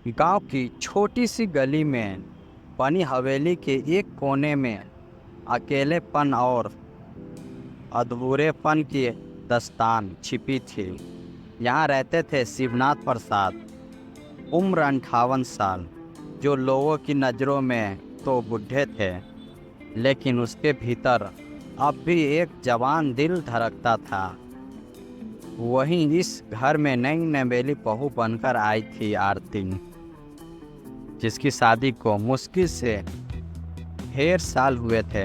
गांव की छोटी सी गली में बनी हवेली के एक कोने में अकेलेपन और अधूरेपन की दास्तान छिपी थी। यहाँ रहते थे शिवनाथ प्रसाद, उम्र 58 साल, जो लोगों की नज़रों में तो बूढ़े थे, लेकिन उसके भीतर अब भी एक जवान दिल धड़कता था। वहीं इस घर में नई नवेली बहू बनकर आई थी आरती, जिसकी शादी को मुश्किल से ढेर साल हुए थे,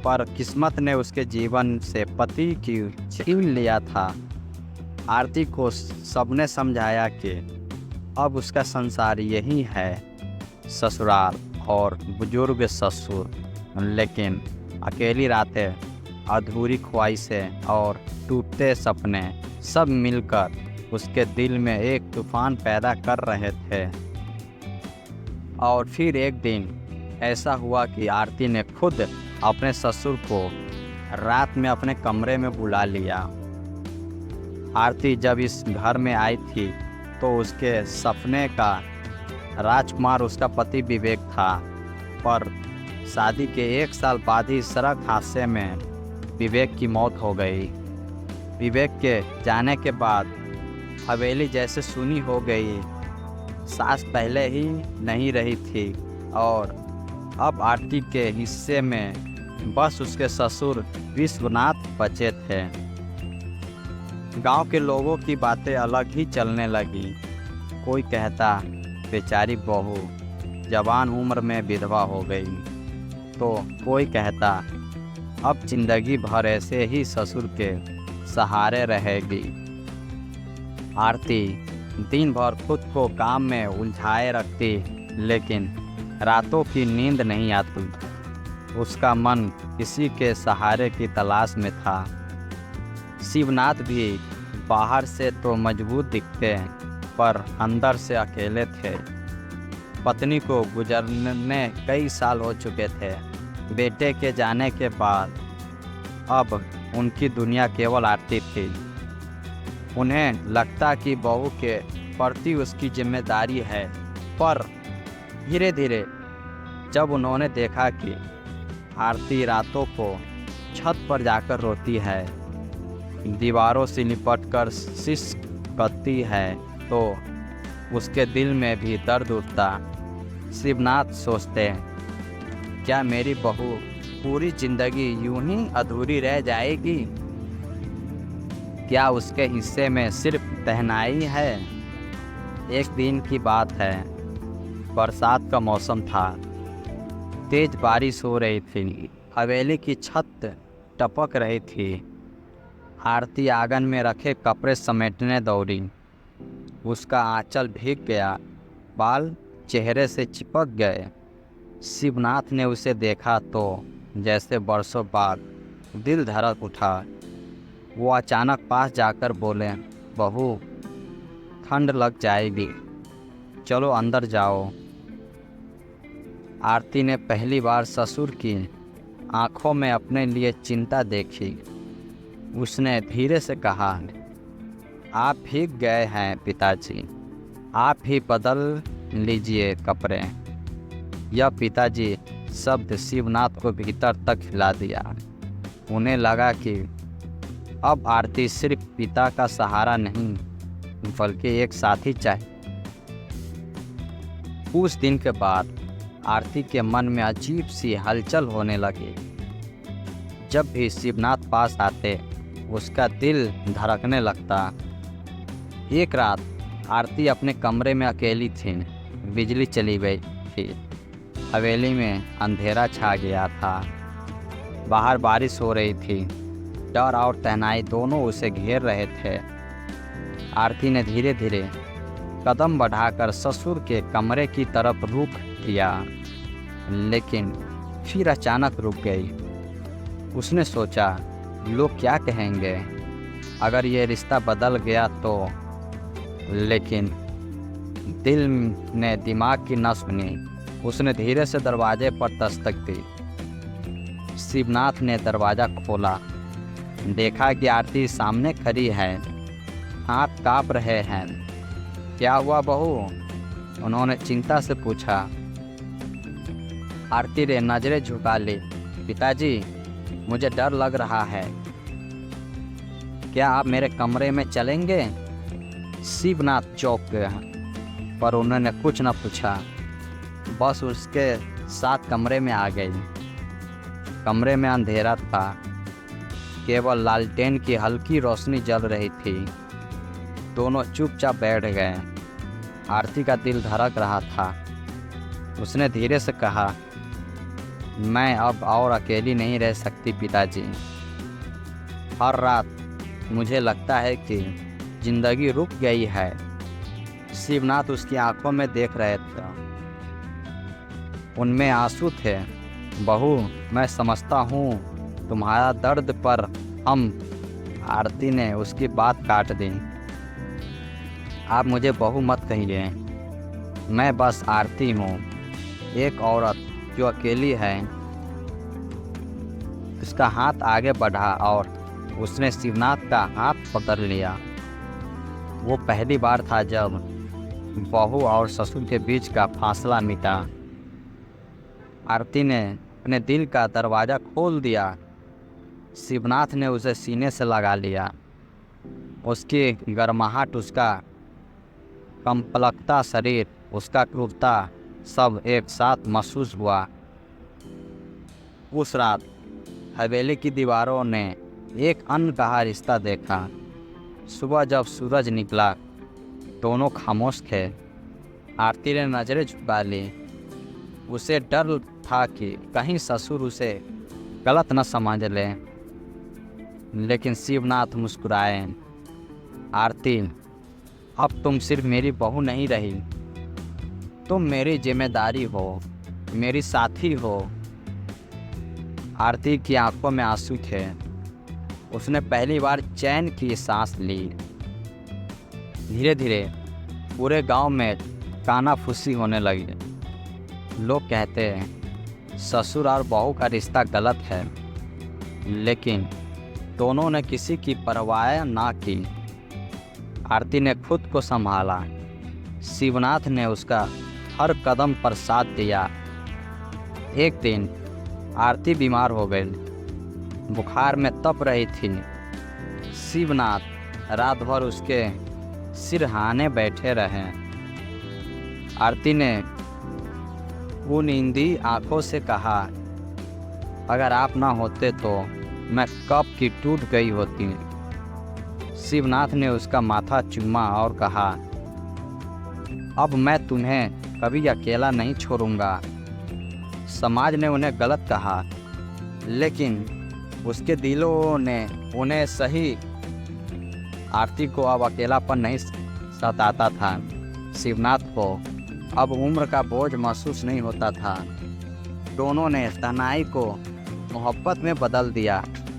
पर किस्मत ने उसके जीवन से पति की छीन लिया था। आरती को सबने समझाया कि अब उसका संसार यही है, ससुराल और बुजुर्ग ससुर, लेकिन अकेली रातें, अधूरी ख्वाहिशें और टूटते सपने सब मिलकर उसके दिल में एक तूफान पैदा कर रहे थे। और फिर एक दिन ऐसा हुआ कि आरती ने खुद अपने ससुर को रात में अपने कमरे में बुला लिया। आरती जब इस घर में आई थी तो उसके सपने का राजकुमार उसका पति विवेक था, पर शादी के 1 साल बाद ही सड़क हादसे में विवेक की मौत हो गई। विवेक के जाने के बाद हवेली जैसे सुनी हो गई। सास पहले ही नहीं रही थी और अब आरती के हिस्से में बस उसके ससुर विश्वनाथ बचे थे। गांव के लोगों की बातें अलग ही चलने लगी। कोई कहता बेचारी बहू जवान उम्र में विधवा हो गई, तो कोई कहता अब जिंदगी भर ऐसे ही ससुर के सहारे रहेगी। आरती दिन भर खुद को काम में उलझाए रखती, लेकिन रातों की नींद नहीं आती। उसका मन किसी के सहारे की तलाश में था। शिवनाथ भी बाहर से तो मजबूत दिखते, पर अंदर से अकेले थे। पत्नी को गुजरने कई साल हो चुके थे। बेटे के जाने के बाद अब उनकी दुनिया केवल आरती थी। उन्हें लगता कि बहू के प्रति उसकी जिम्मेदारी है, पर धीरे धीरे जब उन्होंने देखा कि आरती रातों को छत पर जाकर रोती है, दीवारों से लिपटकर शीश करती है, तो उसके दिल में भी दर्द उठता। शिवनाथ सोचते, क्या मेरी बहू पूरी जिंदगी यूं ही अधूरी रह जाएगी? क्या उसके हिस्से में सिर्फ तन्हाई है? एक दिन की बात है, बरसात का मौसम था। तेज बारिश हो रही थी। हवेली की छत टपक रही थी। आरती आंगन में रखे कपड़े समेटने दौड़ी। उसका आंचल भीग गया, बाल चेहरे से चिपक गए। शिवनाथ ने उसे देखा तो जैसे बरसों बाद दिल धड़क उठा। वो अचानक पास जाकर बोले, बहू ठंड लग जाएगी, चलो अंदर जाओ। आरती ने पहली बार ससुर की आंखों में अपने लिए चिंता देखी। उसने धीरे से कहा, आप भीग गए हैं पिताजी, आप ही बदल लीजिए कपड़े। यह पिताजी शब्द शिवनाथ को भीतर तक हिला दिया। उन्हें लगा कि अब आरती सिर्फ पिता का सहारा नहीं, बल्कि एक साथी चाहिए। कुछ दिन के बाद आरती के मन में अजीब सी हलचल होने लगी। जब भी शिवनाथ पास आते, उसका दिल धड़कने लगता। एक रात आरती अपने कमरे में अकेली थी। बिजली चली गई थी। हवेली में अंधेरा छा गया था। बाहर बारिश हो रही थी। डर और तन्हाई दोनों उसे घेर रहे थे। आरती ने धीरे धीरे कदम बढ़ाकर ससुर के कमरे की तरफ रुख किया, लेकिन फिर अचानक रुक गई। उसने सोचा, लोग क्या कहेंगे अगर ये रिश्ता बदल गया तो? लेकिन दिल ने दिमाग की न सुनी। उसने धीरे से दरवाजे पर दस्तक दी। शिवनाथ ने दरवाज़ा खोला। देखा कि आरती सामने खड़ी है, हाथ काँप रहे हैं। क्या हुआ बहू? उन्होंने चिंता से पूछा। आरती ने नजरें झुका ली। पिताजी, मुझे डर लग रहा है, क्या आप मेरे कमरे में चलेंगे? शिवनाथ चौंक गया, पर उन्होंने कुछ न पूछा, बस उसके साथ कमरे में आ गई। कमरे में अंधेरा था, केवल लालटेन की हल्की रोशनी जल रही थी। दोनों चुपचाप बैठ गए। आरती का दिल धड़क रहा था। उसने धीरे से कहा, मैं अब और अकेली नहीं रह सकती पिताजी। हर रात मुझे लगता है कि जिंदगी रुक गई है। शिवनाथ उसकी आंखों में देख रहे थे, उनमें आंसू थे। बहू, मैं समझता हूँ तुम्हारा दर्द, पर हम। आरती ने उसकी बात काट दी। आप मुझे बहू मत कहिए, मैं बस आरती हूँ, एक औरत जो अकेली है। उसका हाथ आगे बढ़ा और उसने शिवनाथ का हाथ पकड़ लिया। वो पहली बार था जब बहू और ससुर के बीच का फासला मिटा। आरती ने अपने दिल का दरवाज़ा खोल दिया। शिवनाथ ने उसे सीने से लगा लिया। उसकी गर्माहट, उसका कमपलकता शरीर, उसका क्रूरता, सब एक साथ महसूस हुआ। उस रात हवेली की दीवारों ने एक अनकहा रिश्ता देखा। सुबह जब सूरज निकला, दोनों खामोश थे। आरती ने नजरें झुका ली। उसे डर था कि कहीं ससुर उसे गलत न समझ ले, लेकिन शिवनाथ मुस्कुराए। आरती, अब तुम सिर्फ मेरी बहू नहीं रही, तुम मेरी जिम्मेदारी हो, मेरी साथी हो। आरती की आंखों में आंसू थे। उसने पहली बार चैन की सांस ली। धीरे धीरे पूरे गांव में कानाफूसी होने लगी। लोग कहते हैं ससुर और बहू का रिश्ता गलत है, लेकिन दोनों ने किसी की परवाह ना की। आरती ने खुद को संभाला। शिवनाथ ने उसका हर कदम पर साथ दिया। एक दिन आरती बीमार हो गई, बुखार में तप रही थी। शिवनाथ रात भर उसके सिरहाने बैठे रहे। आरती ने वो नींदी आंखों से कहा, अगर आप ना होते तो मैं कब की टूट गई होती। शिवनाथ ने उसका माथा चूमा और कहा, अब मैं तुम्हें कभी अकेला नहीं छोड़ूंगा। समाज ने उन्हें गलत कहा, लेकिन उसके दिलों ने उन्हें सही। आरती को अब अकेलापन नहीं सताता था। शिवनाथ को अब उम्र का बोझ महसूस नहीं होता था। दोनों ने तन्हाई को मोहब्बत में बदल दिया।